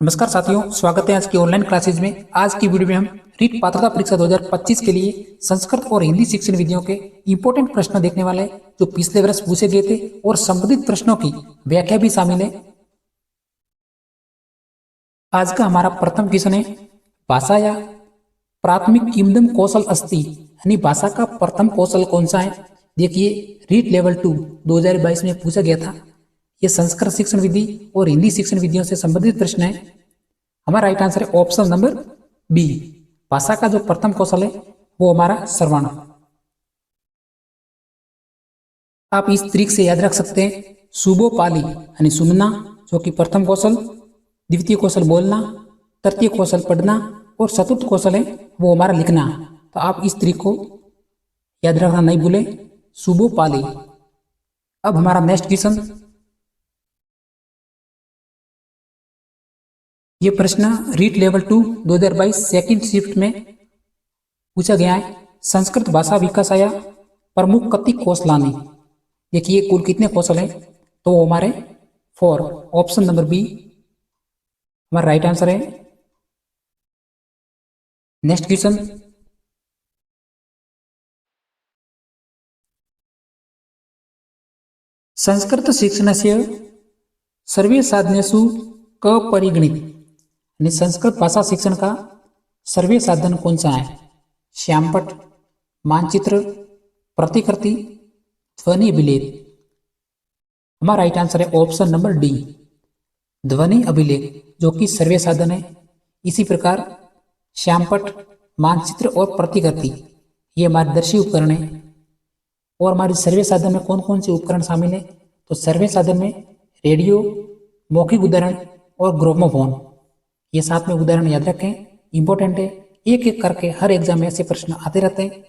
नमस्कार साथियों, स्वागत है आज की ऑनलाइन क्लासेज में। आज की वीडियो में हम रीट पात्रता परीक्षा 2025 के लिए संस्कृत और हिंदी शिक्षण विधियों के इंपॉर्टेंट प्रश्न देखने वाले हैं जो पिछले वर्ष पूछे गए थे और संबंधित प्रश्नों की व्याख्या भी शामिल है। आज का हमारा प्रथम क्वेश्चन है, भाषा या प्राथमिक किमदम कौशल अस्ति, यानी भाषा का प्रथम कौशल कौन सा है। देखिए, रीट लेवल 2 2022 में पूछा गया था। ये संस्कृत शिक्षण विधि और हिंदी शिक्षण विधियों से संबंधित प्रश्न है। हमारा राइट आंसर है ऑप्शन नंबर बी। भाषा का जो प्रथम कौशल है वो हमारा श्रवण। आप इस तरीके से याद रख सकते हैं, सुबो पाली यानी सुनना जो कि प्रथम कौशल, द्वितीय कौशल बोलना, तृतीय कौशल पढ़ना और चतुर्थ कौशल है वो हमारा लिखना। तो आप इस तरीके को याद रखना नहीं भूले, सुबो पाली। अब हमारा नेक्स्ट क्वेश्चन, ये प्रश्न रीट लेवल 2 2022 सेकंड शिफ्ट में पूछा गया है। संस्कृत भाषा विकास आया प्रमुख कति कौशलानी। देखिए कुल कितने कौशल हैं, तो वो हमारे 4। ऑप्शन नंबर बी हमारा राइट आंसर है। नेक्स्ट क्वेश्चन, संस्कृत शिक्षणस्य सर्वे साधनेषु क परिगणित, यानी संस्कृत भाषा शिक्षण का सर्वे साधन कौन सा है। श्यामपट, मानचित्र, प्रतिकृति, ध्वनि अभिलेख। हमारा राइट आंसर है ऑप्शन नंबर डी, ध्वनि अभिलेख जो कि सर्वे साधन है। इसी प्रकार श्यामपट, मानचित्र और प्रतिकृति ये हमारे दर्शी उपकरण है। और हमारे सर्वे साधन में कौन कौन से उपकरण शामिल है, तो सर्वे साधन में रेडियो, मौखिक उदाहरण और ग्रामोफोन, ये 7 में उदाहरण याद रखें, इंपॉर्टेंट है। एक एक करके हर एग्जाम में ऐसे प्रश्न आते रहते हैं।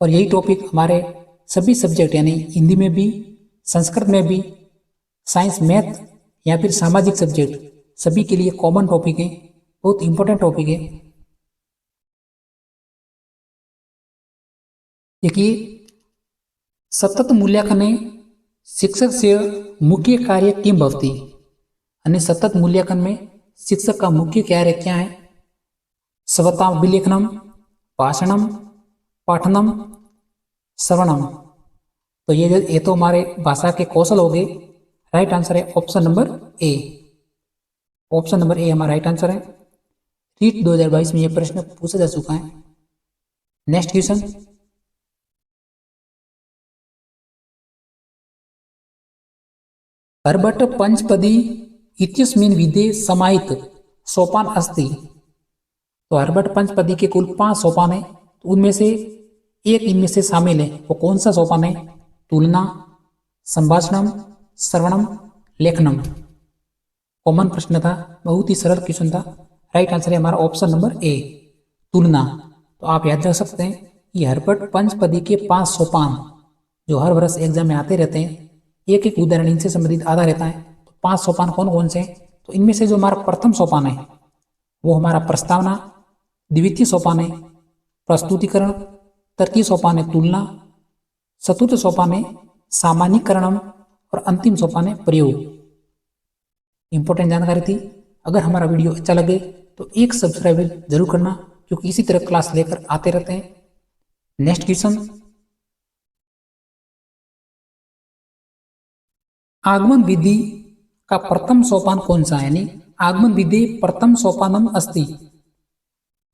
और यही टॉपिक हमारे सभी सब्जेक्ट यानी हिंदी में भी, संस्कृत में भी, साइंस, मैथ या फिर सामाजिक सब्जेक्ट सभी के लिए कॉमन टॉपिक है, बहुत इंपॉर्टेंट टॉपिक है। देखिए, सतत मूल्यांकने शिक्षक से मुख्य कार्य किम भवति, यानी सतत मूल्यांकन में शिक्षक का मुख्य कार्य क्या है। स्वता विलेखनम, भाषणम, पाठनम, श्रवणम। तो ये तो हमारे भाषा के कौशल हो गए। राइट आंसर है option number A. Option number A हमारा राइट आंसर है। रीट 2022 में यह प्रश्न पूछा जा चुका है। नेक्स्ट क्वेश्चन, हर्बट पंचपदी इत्यस्मिन् विधे समाहित सोपान अस्ति। तो हर्बट पंचपदी के कुल 5 सोपान है, तो उनमें से एक इनमें से शामिल है। वो कौन सा सोपान है। तुलना, संभाषणम, श्रवणम, लेखनम। कॉमन प्रश्न था, बहुत ही सरल क्वेश्चन था। राइट आंसर है हमारा ऑप्शन नंबर ए, तुलना। तो आप याद रख सकते हैं, ये हर्बट पंचपदी के 5 सोपान जो हर वर्ष एग्जाम में आते रहते हैं, एक एक उदाहरण इनसे संबंधित आता रहता है। तो 5 सोपान कौन कौन से हैं, तो इनमें से जो हमारा प्रथम सोपान है वो हमारा प्रस्तावना, द्वितीय सोपान है प्रस्तुतिकरण, तृतीय सोपान है तुलना, चतुर्थ सोपान है सामान्यीकरणम और अंतिम सोपान है प्रयोग। इंपॉर्टेंट जानकारी थी। अगर हमारा वीडियो अच्छा लगे तो एक सब्सक्राइब जरूर करना, क्योंकि इसी तरह क्लास लेकर आते रहते हैं। नेक्स्ट क्वेश्चन, आगमन विधि का प्रथम सोपान कौन सा है, यानी आगमन विधि प्रथम सोपानम अस्ति।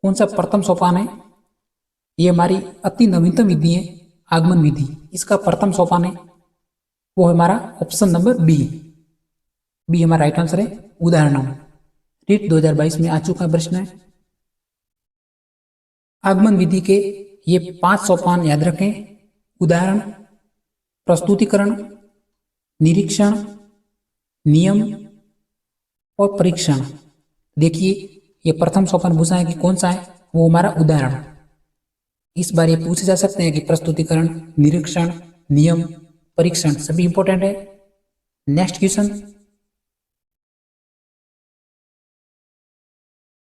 कौन सा प्रथम सोपान है। ये हमारी अति नवीनतम विधि है आगमन विधि, इसका प्रथम सोपान है वो हमारा ऑप्शन नंबर बी। बी हमारा राइट आंसर है, उदाहरणम। रीट 2022 में आ चुका प्रश्न है। आगमन विधि के ये 5 सोपान याद रखें, उदाहरण, प्रस्तुतिकरण, निरीक्षण, नियम और परीक्षण। देखिए, ये प्रथम सोपान पूछा है कि कौन सा है, वो हमारा उदाहरण। इस बार ये पूछे जा सकते हैं कि प्रस्तुतिकरण, निरीक्षण, नियम, परीक्षण सभी इंपॉर्टेंट है। नेक्स्ट क्वेश्चन,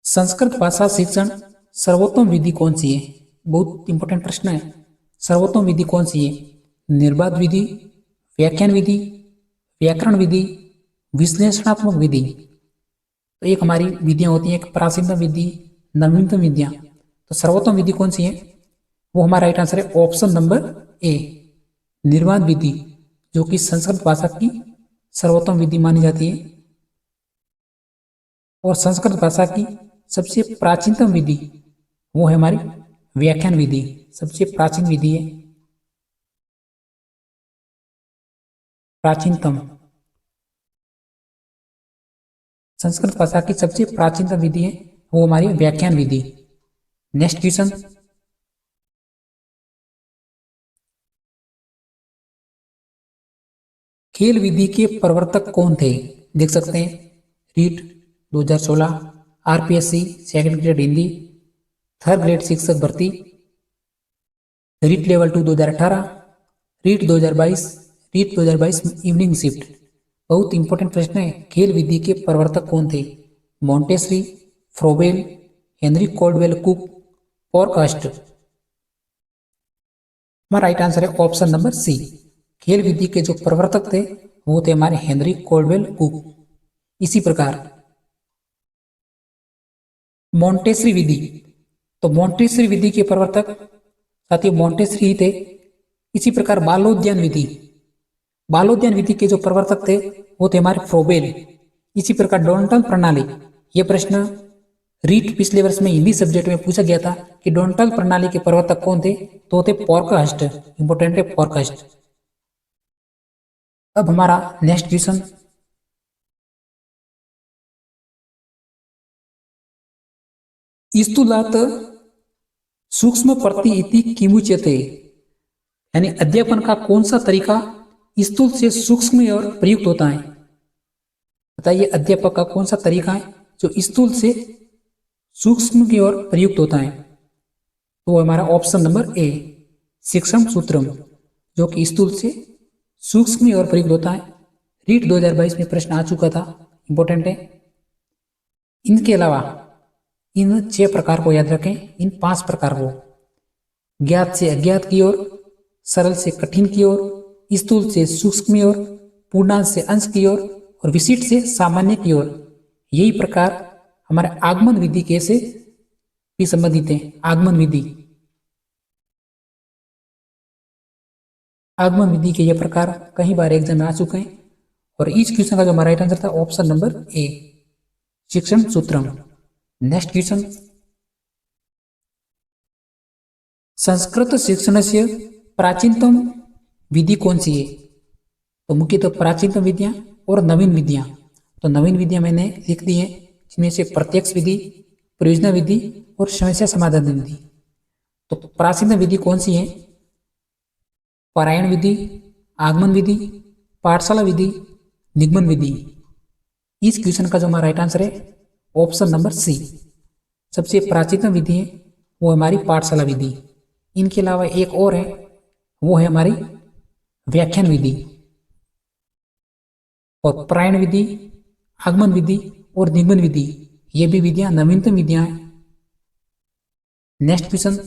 संस्कृत भाषा शिक्षण सर्वोत्तम विधि कौन सी है। बहुत इंपॉर्टेंट प्रश्न है। सर्वोत्तम विधि कौन सी है। निर्बाध विधि, व्याख्यान विधि, व्याकरण विधि, विश्लेषणात्मक विधि। तो एक हमारी विधियां होती हैं, एक प्राचीनतम विधि, नवीनतम विधियां। तो सर्वोत्तम विधि कौन सी है? वो हमारा राइट आंसर है ऑप्शन नंबर ए, निर्वात विधि, जो कि संस्कृत भाषा की सर्वोत्तम विधि मानी जाती है। और संस्कृत भाषा की सबसे प्राचीनतम विधि वो है हमारी व्याख्यान विधि, सबसे प्राचीन विधि है, प्राचीनतम। संस्कृत भाषा की सबसे प्राचीनतम विधि है वो हमारी व्याख्यान विधि। नेक्स्ट क्वेश्चन, खेल विधि के प्रवर्तक कौन थे? देख सकते हैं, REET 2016, RPSC second grade Hindi, third grade शिक्षक भर्ती, REET level 2 2018, REET 2022, REET 2022 evening shift. बहुत इंपॉर्टेंट प्रश्न है, खेल विधि के प्रवर्तक कौन थे? Montessori, Froebel, Henry Caldwell Cook, Parkhurst. हमारा राइट आंसर है ऑप्शन नंबर सी। खेल विधि के जो प्रवर्तक थे वो थे हमारे हेनरी कोल्डवेल कुक। इसी प्रकार मॉन्टेसरी विधि, तो मॉन्टेसरी विधि के प्रवर्तक साथी मॉन्टेसरी ही थे। इसी प्रकार बालोद्यान विधि, बालोद्यान विधि के जो प्रवर्तक थे वो थे हमारे फ्रोबेल। इसी प्रकार डोनाल्ड प्रणाली, ये प्रश्न रीट पिछले वर्ष में हिंदी सब्जेक्ट में पूछा गया था कि डोनाल्ड प्रणाली के प्रवर्तक कौन थे, तो थे पॉरकास्ट। इंपोर्टेंट है पॉरकास्ट। अब हमारा नेक्स्ट क्वेश्चन, स्थूलात सूक्ष्म प्रति इति किमुच्यते, यानी अध्यापन का कौन सा तरीका स्थूल से सूक्ष्म में और प्रयुक्त होता है? बताइए अध्यापक का कौन सा तरीका है जो स्थूल से सूक्ष्म की ओर प्रयुक्त होता है? तो हमारा ऑप्शन नंबर ए, शिक्षण सूत्रम, जो कि स्थूल से सूक्ष्म की ओर प्रयुक्त होता है। रीट 2022 में प्रश्न आ चुका था, इंपॉर्टेंट है। इनके अलावा इन 6 प्रकार को याद रखें, इन 5 प्रकार को, ज्ञात से अज्ञात की ओर, सरल से कठिन की ओर, स्थूल से सूक्ष्म की ओर, पूर्णांश से अंश की ओर और विशिष्ट से सामान्य की ओर। यही प्रकार हमारे आगमन विधि के से भी संबंधित है। आगमन विधि, आगमन विधि के ये प्रकार कई बार एग्जाम में आ चुके हैं। और इस क्वेश्चन का जो हमारा राइट आंसर था ऑप्शन नंबर ए, शिक्षण सूत्रम। नेक्स्ट क्वेश्चन, संस्कृत शिक्षण से प्राचीनतम विधि कौन सी है? तो मुख्यतः प्राचीनतम विधियां और नवीन विधियां। तो नवीन विधियां मैंने लिख दी है, जिनमें से प्रत्यक्ष विधि, परियोजना विधि और समस्या समाधान विधि। तो प्राचीनतम विधि कौन सी है? पारायण विधि, आगमन विधि, पाठशाला विधि, निगमन विधि। इस क्वेश्चन का जो हमारा राइट आंसर है ऑप्शन नंबर सी, सबसे प्राचीनतम विधि है वो हमारी पाठशाला विधि। इनके अलावा एक और है, वो है हमारी व्याख्यान विधि। और पारायण विधि, आगमन विधि और निगमन विधि, ये भी विधियां नवीनतम विधियां हैं। नेक्स्ट क्वेश्चन,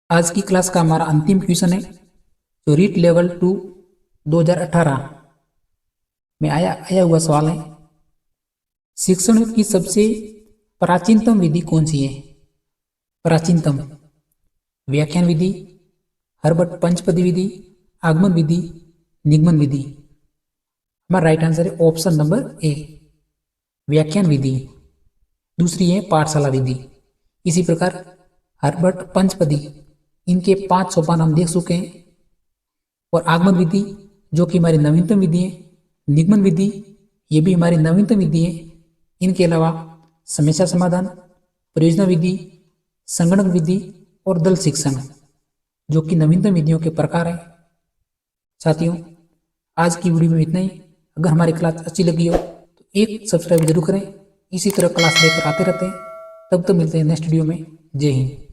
आज की क्लास का हमारा अंतिम क्वेश्चन है, जो रीट लेवल 2 2018 में आया हुआ सवाल है। शिक्षण की सबसे प्राचीनतम विधि कौन सी है? प्राचीनतम व्याख्यान विधि, हर्बर्ट पंचपदी विधि, आगमन विधि, निगमन विधि। हमारा राइट आंसर है ऑप्शन नंबर ए, व्याख्यान विधि। दूसरी है पाठशाला विधि। इसी प्रकार हर्बर्ट पंचपदी, इनके 5 सोपान हम देख चुके हैं। और आगमन विधि जो कि हमारी नवीनतम विधि है, निगमन विधि ये भी हमारी नवीनतम विधि है। इनके अलावा समस्या समाधान, परियोजना विधि, संगणक विधि और दल शिक्षण, जो कि नवीनतम विधियों के प्रकार है। साथियों, आज की वीडियो में इतना ही। अगर हमारी क्लास अच्छी लगी हो तो एक सब्सक्राइब जरूर करें। इसी तरह क्लास लेकर आते रहते हैं। तब तो मिलते हैं नेक्स्ट वीडियो में। जय हिंद।